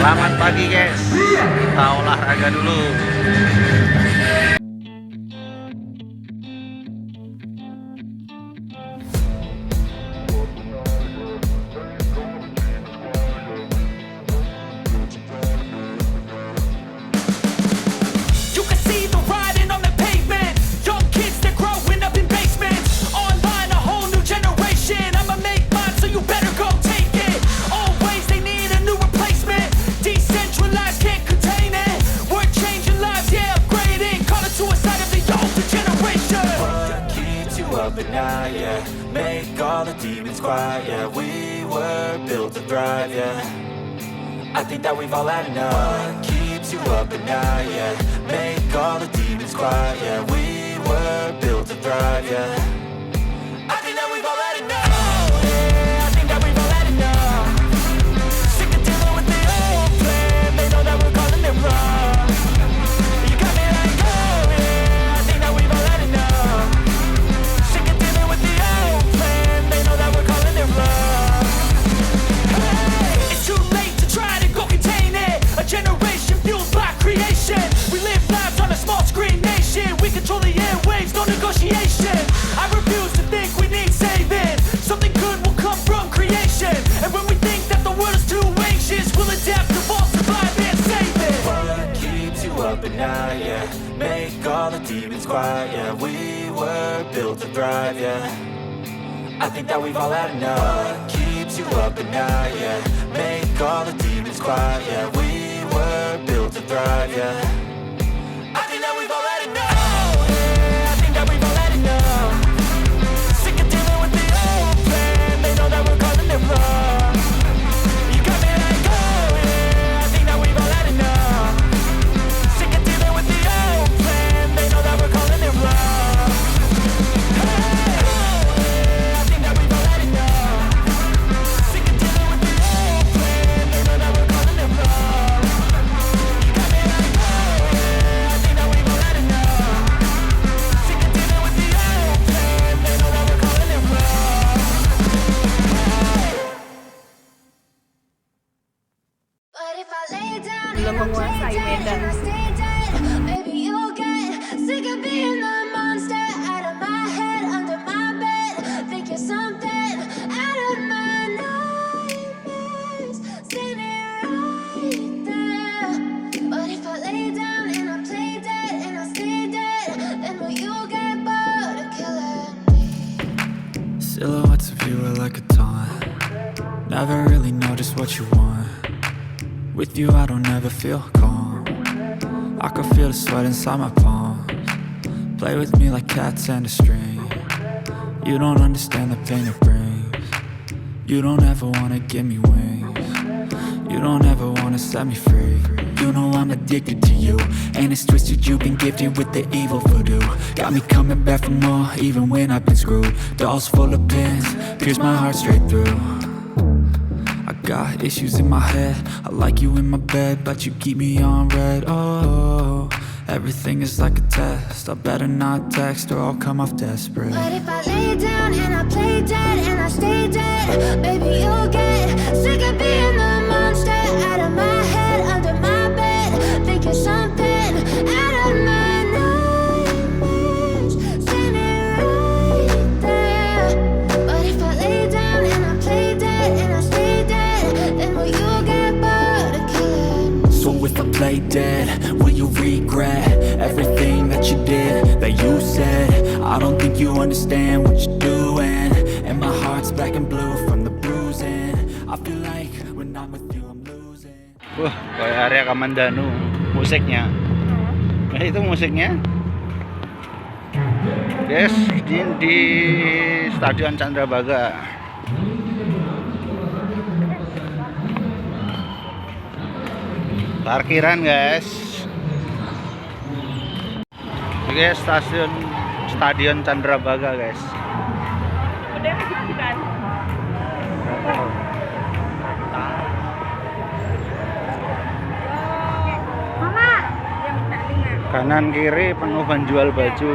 Selamat pagi guys, kita olahraga dulu. Yeah, make all the demons quiet. Yeah, we were built to thrive. Yeah, I think that we've all had enough. What keeps you up at night? Yeah, make all the demons quiet. Yeah, we were built to thrive. Yeah, I think that we've all had enough. Yeah, I think that we've all had enough. Sick of dealing with the old plan. They know that we're calling it wrong. You got me like, oh yeah, I think that we've all had enough. Sick of dealing with the old plan. They know that we're calling it wrong. Hey, it's too late to try to go contain it. A generation fueled by creation. We live lives on a small screen nation. We control the airwaves, no negotiation. I refuse to think we need saving. Something good will come from creation. And when we think that the world is too anxious, we'll adapt, evolve, survive, and save it. What keeps you up at night? Yeah, make all the demons quiet. Yeah, we were built to thrive. Yeah, I think that we've all had enough. What keeps you up at night? Yeah, make all the demons quiet. Yeah, we were built to thrive. Yeah, I think that we've all had enough. Yeah, I think that we've all had enough. Sick of dealing with the old plan. They know that we're calling it wrong. You got me like, oh yeah, I think that we've all had enough. Sick of dealing with the old plan. They know that we're calling it wrong. Hey, oh yeah, I think that we've all had enough. Sick of dealing with the old plan. They know that we're calling it wrong. You got me like, oh yeah, I think that we've all had enough. Sick of dealing with the old plan. They know that we're calling it wrong. But if I lay down Belum and I play menguasai dead medan. and I stay dead, maybe you'll get sick of being the monster out of my head, under my bed. Think you're something out of my nightmares, standing right there. But if I lay down and I play dead and I stay dead, then will you get bored of killing me? Silhouettes of you are like a taunt. Never really know just what you want. With you I don't ever feel calm. I can feel the sweat inside my palms. Play with me like cats and a string. You don't understand the pain it brings. You don't ever wanna give me wings. You don't ever wanna set me free. You know I'm addicted to you, and it's twisted, you've been gifted with the evil voodoo. Got me coming back for more, even when I've been screwed. Dolls full of pins, pierce my heart straight through. I got issues in my head, I like you in my bed, but you keep me on red. Oh, everything is like a test, I better not text or I'll come off desperate. But if I lay down and I play dead and I stay dead, maybe you'll get sick of being the monster out of my head, under my bed. Think you're something out of my nightmares, standing right there. But if I lay down and I play dead and I stay dead, then will you get bored of killing me? So if I play dead, will you regret everything that you did, that you said? I don't think you understand what you're doing, and my heart's black and blue from the bruising. I feel like when I'm with you I'm losing. Wah, kayak area Kamandanu musiknya. Nah, itu musiknya. Guys, di Stadion Candrabaga. Parkiran guys. Oke, Stadion Candrabaga guys. Udah gitu kan? Mama, yang tak dengar. Kanan kiri penuh penjual baju.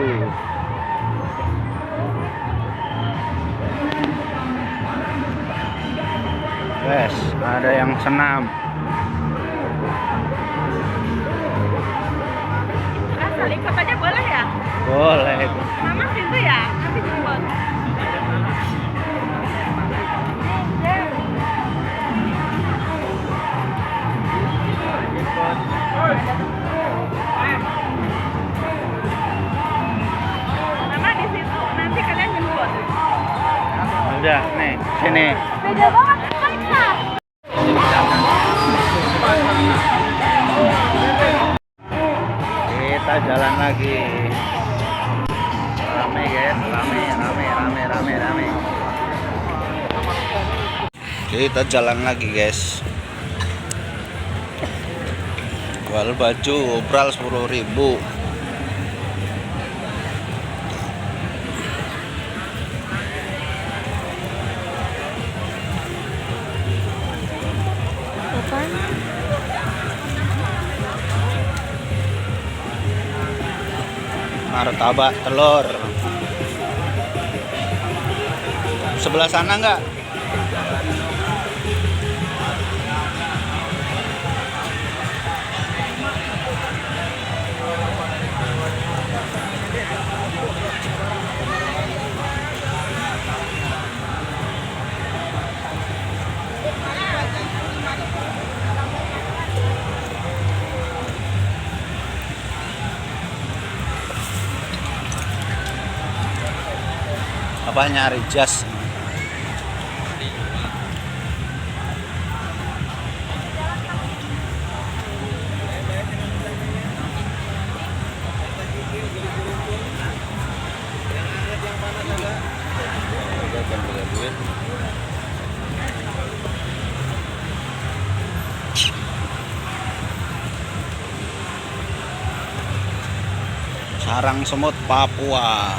Guys, ada yang senam. Asal ikut aja boleh ya? Boleh. Mama situ ya? Nanti jemput. Mama di situ, nanti kalian jemput. Udah, nih, sini. Beda banget kita. Kita jalan lagi. Rame guys, rame. Kita jalan lagi guys. Jual baju obral 10.000. Martabak telur. Sebelah sana enggak? Apa nyari jas? Sarang semut Papua.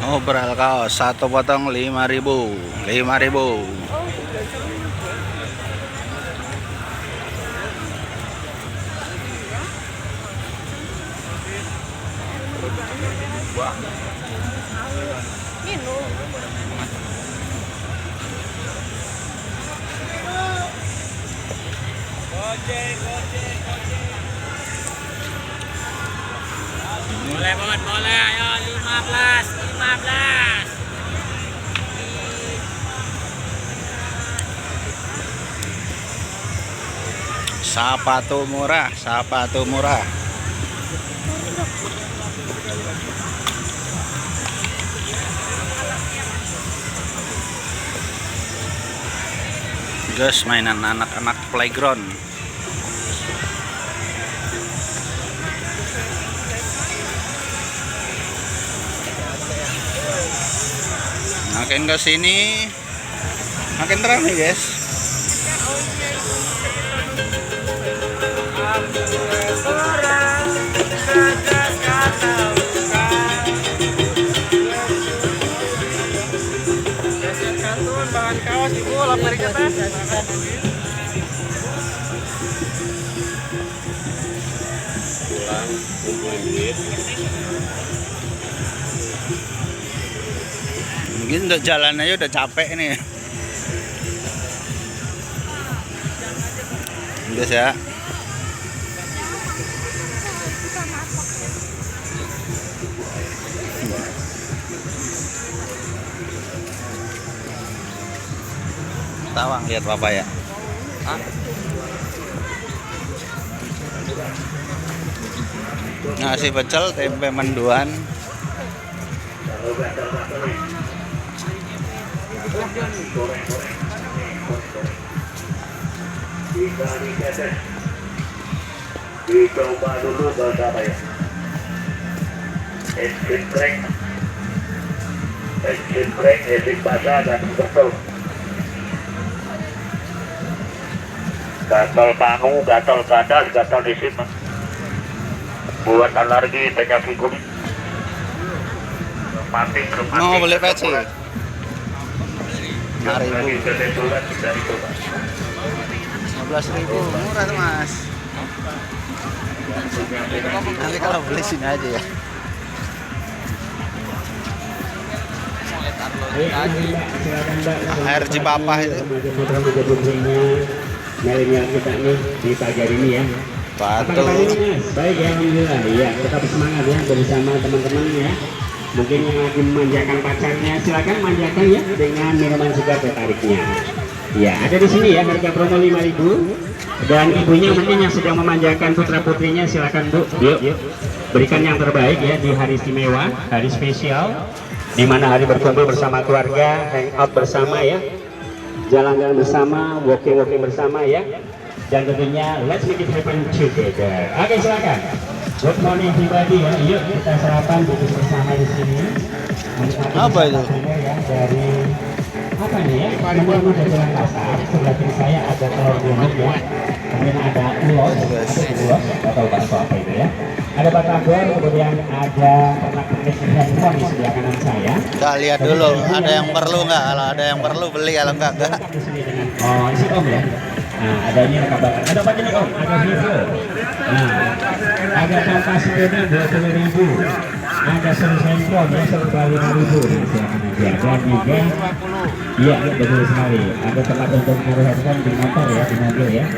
Obral kaos satu potong 5.000. Boleh, ayo 15. Sepatu murah. Guys, mainan anak-anak playground. Makin ke sini makin ramai guys. Bahan kaos ibu lapar ke atas. Pulang kumpulin duit. Mungkin untuk jalan aja udah capek nih. Guys ya. Tawang lihat Bapak ya. Nasi pecel, tempe mendoan. Dicoba dulu bersama ya. Es krim kreng, es basah dan betul. Gatal pangu, gatal gadas, gatal disim. Buat alergi penyakit kulit. Pating ke pating. Mau beli peci? Yang 5.000. lagi kebetulan bisa dicoba. 15.000 murah tuh mas. Nanti kalau beli sini aja ya. Air Cipapah itu. Milenial kita nih di pagi hari ini ya. Apa Batu. kabarnya Mas? Baik ya, alhamdulillah. Iya, tetap semangat ya bersama teman-teman ya. Mungkin yang lagi memanjakan pacarnya, silakan manjakan ya dengan minuman segar tertariknya. Ya, ada di sini ya harga promo 5.000. Dan ibunya mungkin yang sedang memanjakan putra putrinya, silakan Bu, yuk berikan yang terbaik ya di hari istimewa, hari spesial, di mana hari berkumpul bersama keluarga, hangout bersama ya, jalan-jalan bersama, walking bersama ya, dan tentunya let's make it happen together. Oke, silakan. Good morning everybody ya, yuk kita sarapan duduk bersama di sini. Apa itu? Ya, dari apa nih ya? Namanya ada jalan kasar. Sebelah kiri saya ada telur bubuk ya. Kemudian ada ulos, atau bakso apa itu ya? Ada batagor, kemudian ada pernak-pernik handphone di sebelah kanan saya. Kita lihat dulu, ada yang perlu nggak? Kalau ada yang perlu beli, kalau enggak. Di sini dengan si Om ya. Nah, ada ini rekam bakar. Ada apa ini Om? Ada Vivo. Nah, ada kampas sepeda 20.000. Ada servis handphone ya, serba 5.000. Nah, silakan aja. Dan juga, iya betul sekali. Ada tempat untuk menaruh handphone di motor ya, di mobil ya.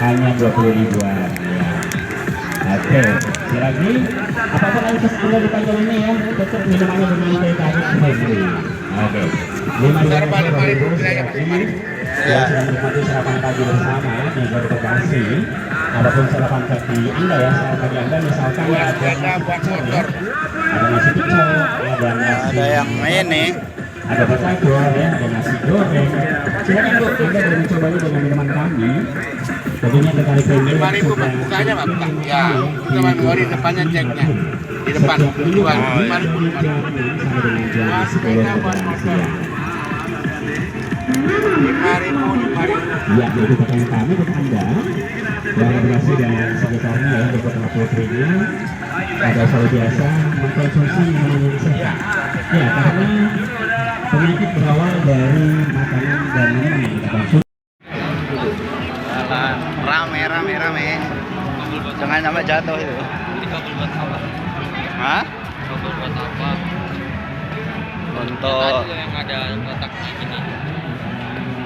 Hanya 20.000-an. Ya. Oke, lagi apapun akses Anda di pagi ini ya, tetap minumannya dengan teh tarik sendiri. Oke, 5.000 ya, sedang menikmati sarapan pagi bersama di Jalur Bekasi. Apapun sarapan pagi Anda ya, sarapan pagi Anda misalkan ada nasi pecel ya, ada nasi pecel, ada nasi, Ada yang ini. ada batagor ya, ada nasi goreng. Silakan Bu, Anda boleh mencobanya dengan minuman kami. Tentunya tertarik premium 5.000 bukanya Pak. Ya, cuma di depannya ceknya. Di depan. Jual 5.000. sampai dengan jam 10 siang. 5.000. Ya, itu pakaian kami untuk Anda yang berhasil dan sekitarnya ya, untuk putra putrinya ada selalu biasa mengkonsumsi minuman yang sehat. Ya, karena penyakit berawal dari makanan dan minuman yang kita konsumsi. Rame. Jangan sampai jatuh itu. Hah? Untuk yang ada kotaknya gini.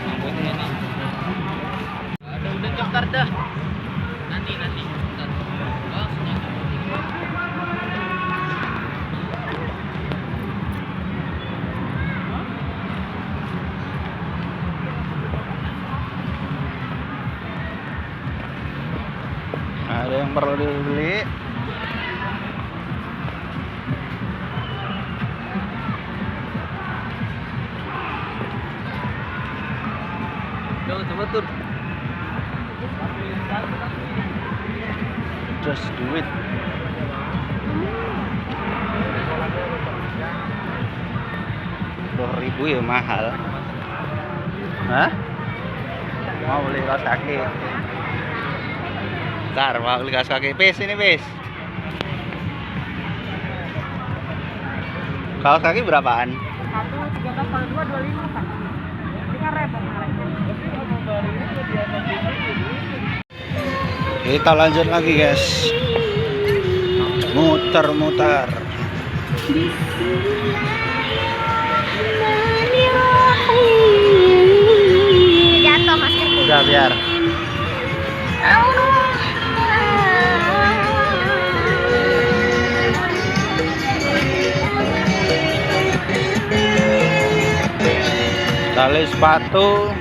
Rambutnya nih. Ada udah cokar dah. Nanti. Bentar. Oh, ada yang perlu dibeli. coba tur. Just do it. Ribu ya mahal. Hah? Mau beli kaos kaki? Ntar mau beli kaos kaki. Pes ini pes. Kaos kaki berapaan? 1 13 kalau 2 25 Pak. Ini kan repot Kita lanjut lagi guys. Muter-muter. Jatuh maskerku. Udah biar. Tali sepatu.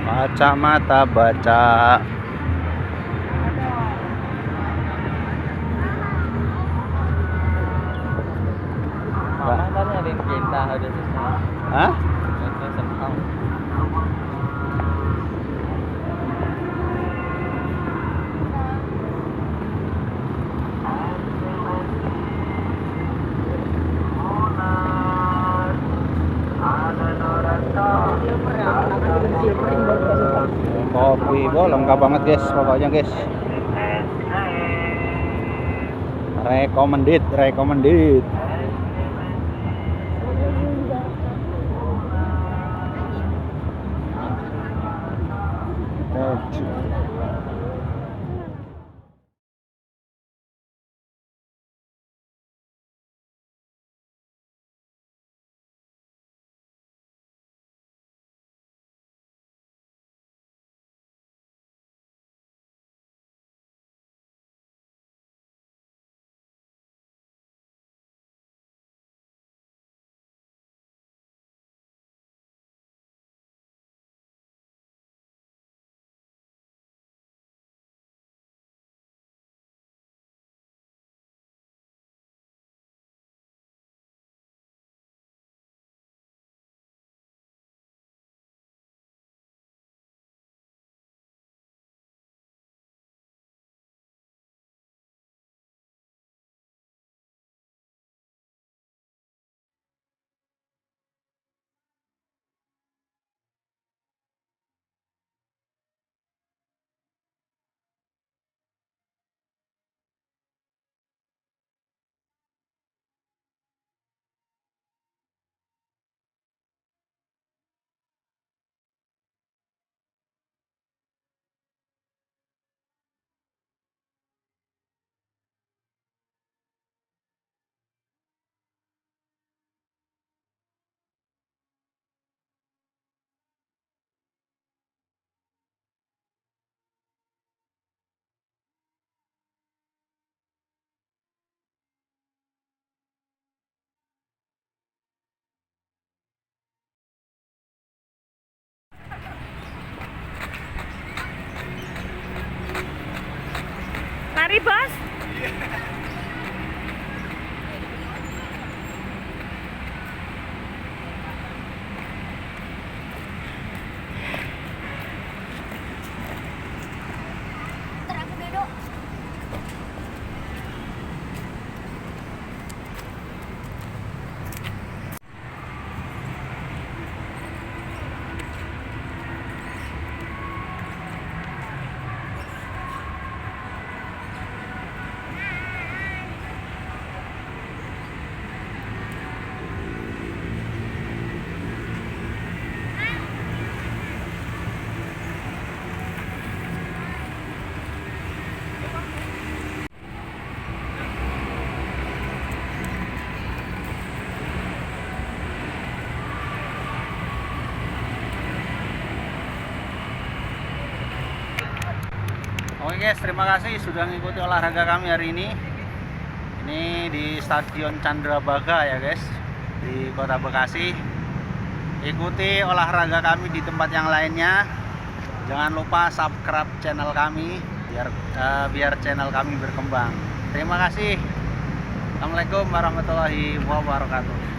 Kacamata baca. Mama tadi ada yang cinta udah selesai. Hah? Udah selesai. lengkap banget guys, pokoknya guys. Recommended. Mari bos. Oke guys, terima kasih sudah mengikuti olahraga kami hari ini. Ini di Stadion Candrabaga ya guys, di Kota Bekasi. Ikuti olahraga kami di tempat yang lainnya. Jangan lupa subscribe channel kami biar channel kami berkembang. Terima kasih. Assalamualaikum warahmatullahi wabarakatuh.